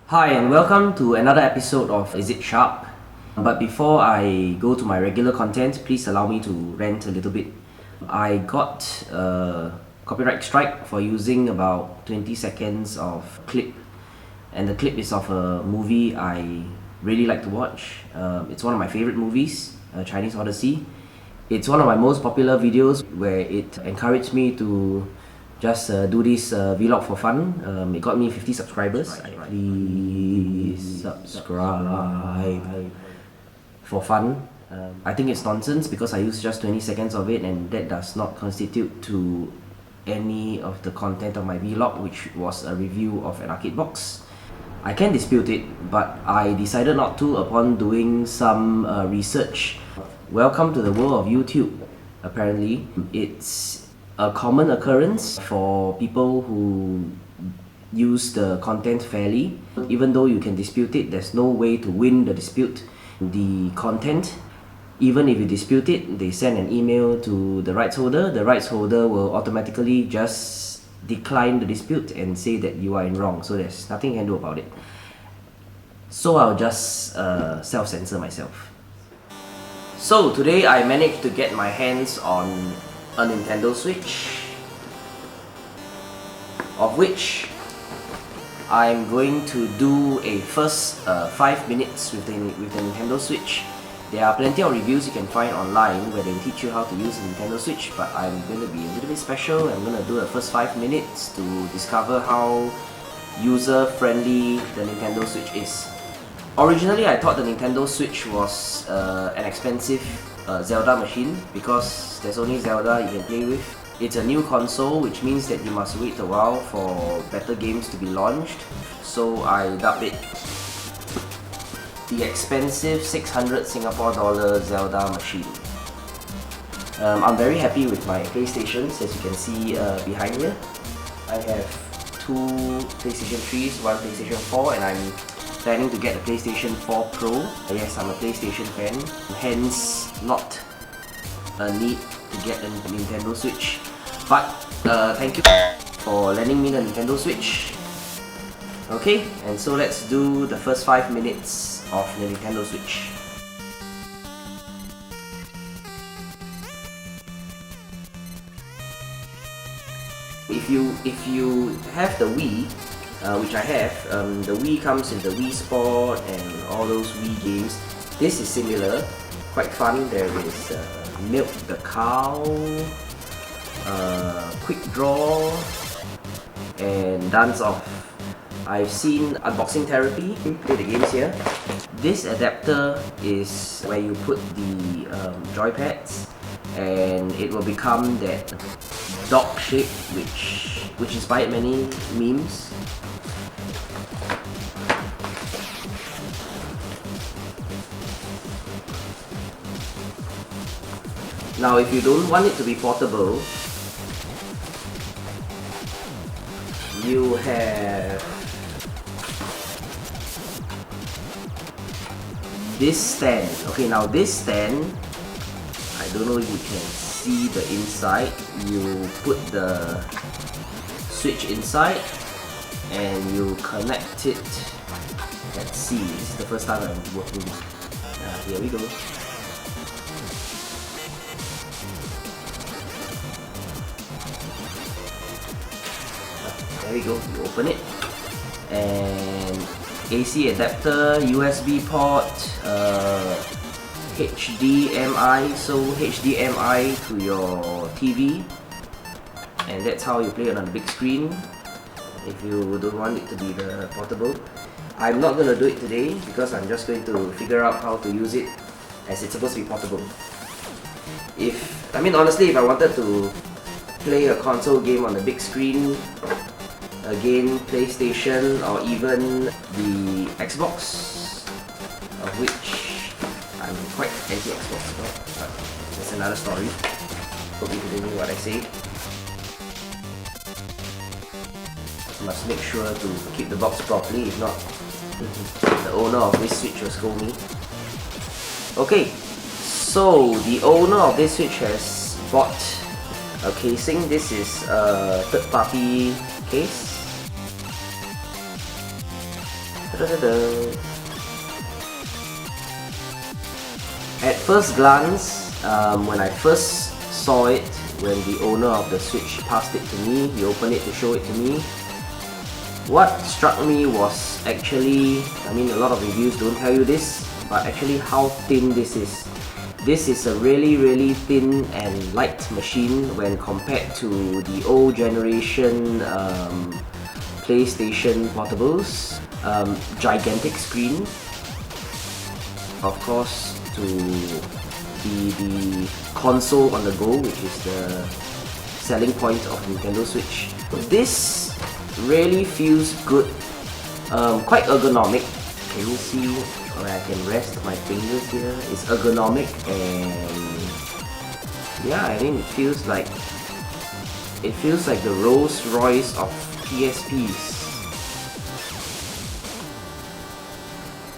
Hi and welcome to another episode of Is It Sharp? But before I go to my regular content, please allow me to rant a little bit. I got a copyright strike for using about 20 seconds of clip, and the clip is of a movie I really like to watch. It's one of my favorite movies, Chinese Odyssey. It's one of my most popular videos where it encouraged me to just do this vlog for fun. It got me 50 subscribers. Please subscribe for fun. I think it's nonsense because I used just 20 seconds of it, and that does not constitute to any of the content of my vlog, which was a review of an arcade box. I can dispute it, but I decided not to upon doing some research. Welcome to the world of YouTube. Apparently, it's a common occurrence for people who use the content fairly. Even though you can dispute it, there's no way to win the dispute. The content, even if you dispute it, they send an email to the rights holder. The rights holder will automatically just decline the dispute and say that you are in wrong, so there's nothing you can do about it. So I'll just self-censor myself. So today I managed to get my hands on a Nintendo Switch, of which I'm going to do a first 5 minutes with the Nintendo Switch. There are plenty of reviews you can find online where they teach you how to use the Nintendo Switch, but I'm going to be a little bit special. I'm going to do the first 5 minutes to discover how user-friendly the Nintendo Switch is. Originally, I thought the Nintendo Switch was an expensive Zelda machine because there's only Zelda you can play with. It's a new console, which means that you must wait a while for better games to be launched. So I dubbed it the expensive 600 Singapore dollar Zelda machine. I'm very happy with my PlayStations, as you can see behind here. I have 2 PlayStation 3s, 1 PlayStation 4, and I'm planning to get a PlayStation 4 Pro. Yes, I'm a PlayStation fan, hence not a need to get a Nintendo Switch. But thank you for lending me the Nintendo Switch. Okay, and so let's do the first 5 minutes of the Nintendo Switch. If you have the Wii, which I have, the Wii comes with the Wii Sport and all those Wii games. This is similar, quite fun. There is Milk the Cow, Quick Draw, and Dance Off. I've seen Unboxing Therapy play the games here. This adapter is where you put the joypads, and it will become that dog shape which inspired many memes. Now, if you don't want it to be portable, you have this stand. Okay, now this stand, I don't know if you can see the inside. You put the switch inside and you connect it. Let's see, this is the first time I'm working. Here we go. There we go, you open it, and AC adapter, USB port, HDMI, so HDMI to your TV, and that's how you play it on the big screen if you don't want it to be the portable. I'm not going to do it today because I'm just going to figure out how to use it as it's supposed to be portable. Honestly, if I wanted to play a console game on the big screen, again, PlayStation or even the Xbox, of which I'm quite anti-Xbox about, but that's another story. Hope you can hear what I say. Must make sure to keep the box properly, if not, the owner of this Switch will scold me. Okay, so the owner of this Switch has bought a casing. This is a third-party case. Da-da-da-da. At first glance, when I first saw it, when the owner of the Switch passed it to me, he opened it to show it to me. What struck me was actually, I mean, a lot of reviews don't tell you this, but actually how thin this is. This is a really thin and light machine when compared to the old generation PlayStation portables. Gigantic screen, of course, to be the console on the go, which is the selling point of Nintendo Switch. This really feels good, quite ergonomic. Can you see where I can rest my fingers here? It's ergonomic, and yeah, I mean, it feels like the Rolls Royce of PSPs.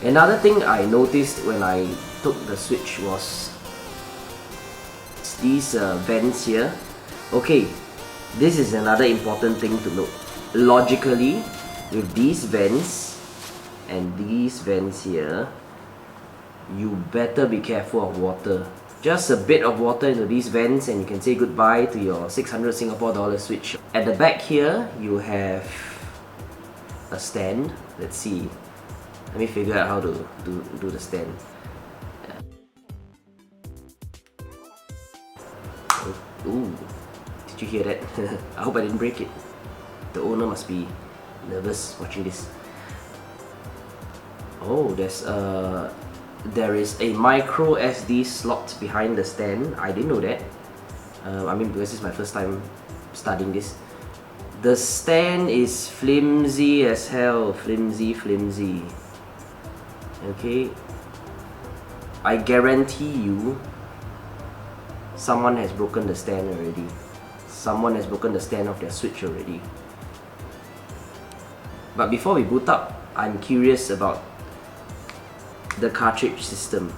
Another thing I noticed when I took the Switch was these vents here. Okay, this is another important thing to note. Logically, with these vents and these vents here, you better be careful of water. Just a bit of water into these vents and you can say goodbye to your 600 Singapore dollar Switch. At the back here, you have a stand. Let's see. Let me figure out how to do the stand. Ooh, did you hear that? I hope I didn't break it. The owner must be nervous watching this. Oh, there is a micro SD slot behind the stand. I didn't know that. I mean, because this is my first time studying this. The stand is flimsy as hell. Flimsy. Okay, I guarantee you someone has broken the stand already. Someone has broken the stand of their Switch already. But before we boot up, I'm curious about the cartridge system.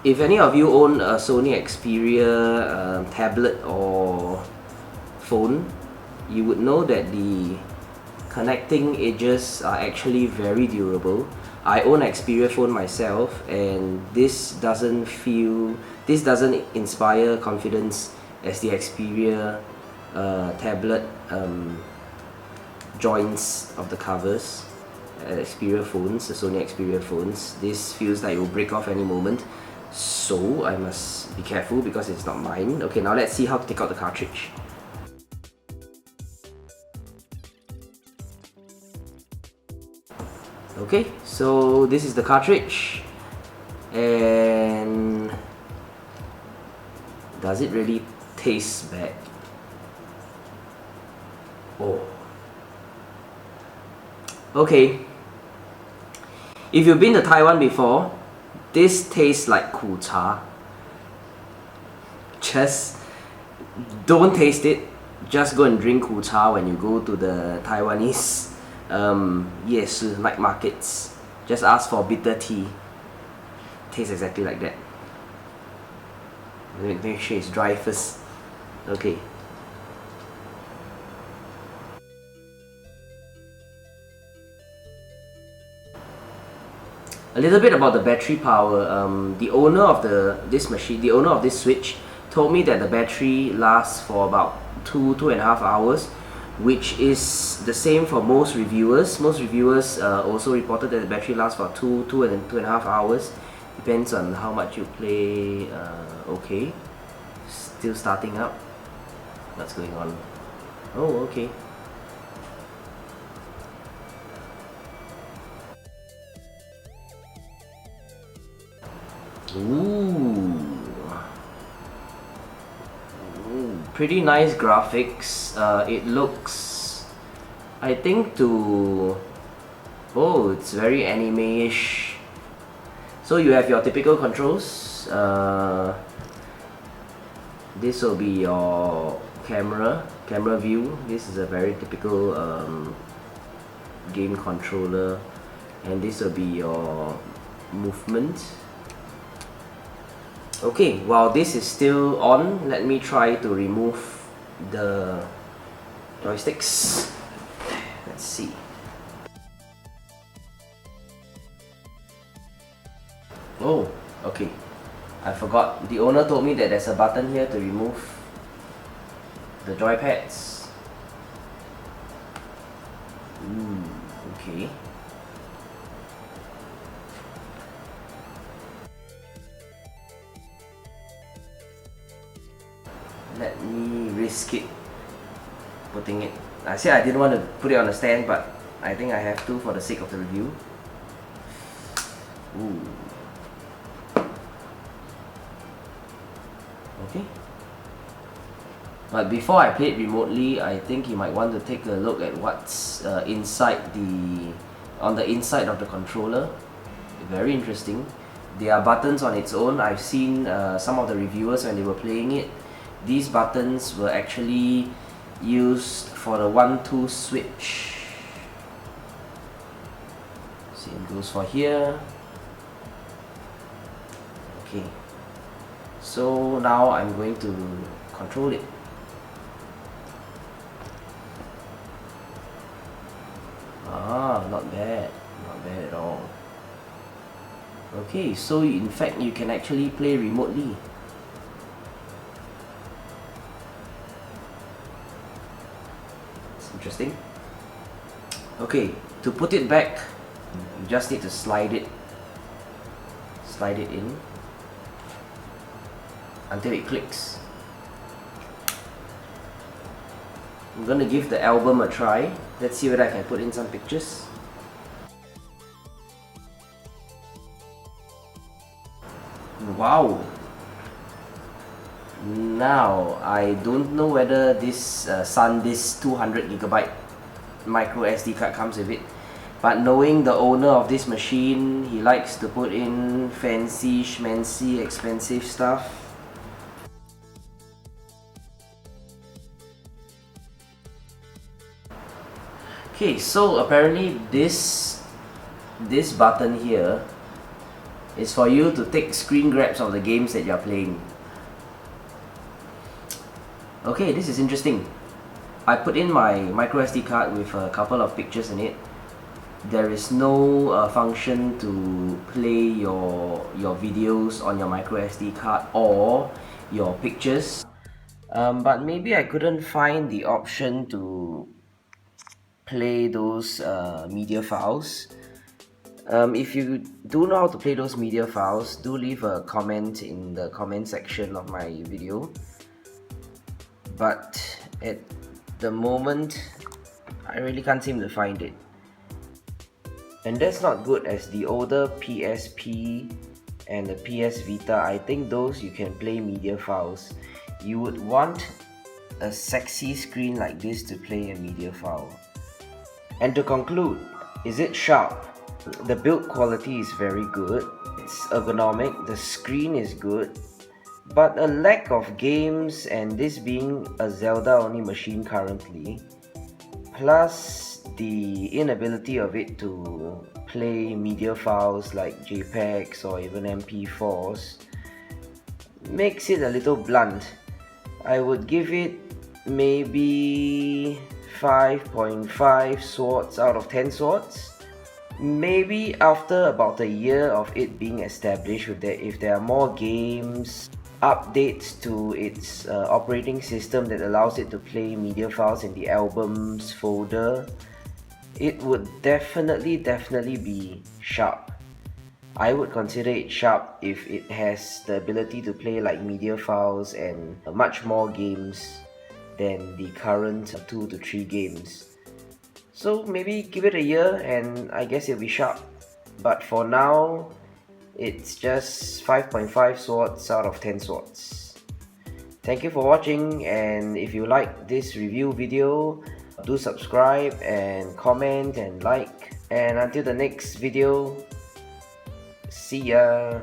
If any of you own a Sony Xperia tablet or phone, you would know that the connecting edges are actually very durable. I own an Xperia phone myself, and this doesn't inspire confidence as the Xperia tablet joints of the covers. Xperia phones, the Sony Xperia phones, this feels like it will break off any moment. So I must be careful because it's not mine. Okay, now let's see how to take out the cartridge. Okay, so this is the cartridge, and does it really taste bad? Oh. Okay. If you've been to Taiwan before, this tastes like ku cha. Just don't taste it. Just go and drink ku cha when you go to the Taiwanese night markets. Just ask for bitter tea. Tastes exactly like that. Make sure it's dry first. Okay. A little bit about the battery power. The owner of the owner of this Switch, told me that the battery lasts for about 2.5 hours, which is the same for most reviewers. Most reviewers also reported that the battery lasts for 2.5 hours. Depends on how much you play. Okay, still starting up. What's going on? Oh, okay. Ooh. Pretty nice graphics. It looks, I think, it's very anime-ish. So you have your typical controls. This will be your camera view. This is a very typical game controller, and this will be your movement. Okay, while this is still on, let me try to remove the joysticks. Let's see. Oh, okay. I forgot. The owner told me that there's a button here to remove the joypads. Okay. Let me risk it putting it. I said I didn't want to put it on a stand, but I think I have to for the sake of the review. Ooh. Okay. But before I play it remotely, I think you might want to take a look at what's on the inside of the controller. Very interesting. There are buttons on its own. I've seen some of the reviewers when they were playing it. These buttons were actually used for the 1-2 switch. Same goes for here. Okay. So now I'm going to control it. Not bad. Not bad at all. Okay, so in fact you can actually play remotely. It's interesting. Okay, to put it back, you just need to slide it in until it clicks. I'm gonna give the album a try. Let's see whether I can put in some pictures. Wow! Now, I don't know whether this SanDisk 200GB micro SD card comes with it, but knowing the owner of this machine, he likes to put in fancy, schmancy, expensive stuff. Okay, so apparently this button here is for you to take screen grabs of the games that you're playing. Okay, this is interesting. I put in my micro SD card with a couple of pictures in it. There is no function to play your videos on your micro SD card or your pictures. But maybe I couldn't find the option to play those media files. If you do know how to play those media files, do leave a comment in the comment section of my video. But at the moment, I really can't seem to find it. And that's not good, as the older PSP and the PS Vita, I think those you can play media files. You would want a sexy screen like this to play a media file. And to conclude, is it sharp? The build quality is very good. It's ergonomic, the screen is good, but a lack of games, and this being a Zelda only machine currently, plus the inability of it to play media files like JPEGs or even MP4s, makes it a little blunt. I would give it maybe 5.5 swords out of 10 swords. Maybe after about a year of it being established, if there are more games, updates to its operating system that allows it to play media files in the albums folder, it would definitely be sharp. I would consider it sharp if it has the ability to play like media files and much more games than the current 2 to 3 games. So maybe give it a year and I guess it'll be sharp. But for now, it's just 5.5 swords out of 10 swords. Thank you for watching, and if you like this review video, do subscribe and comment and like. And until the next video, see ya!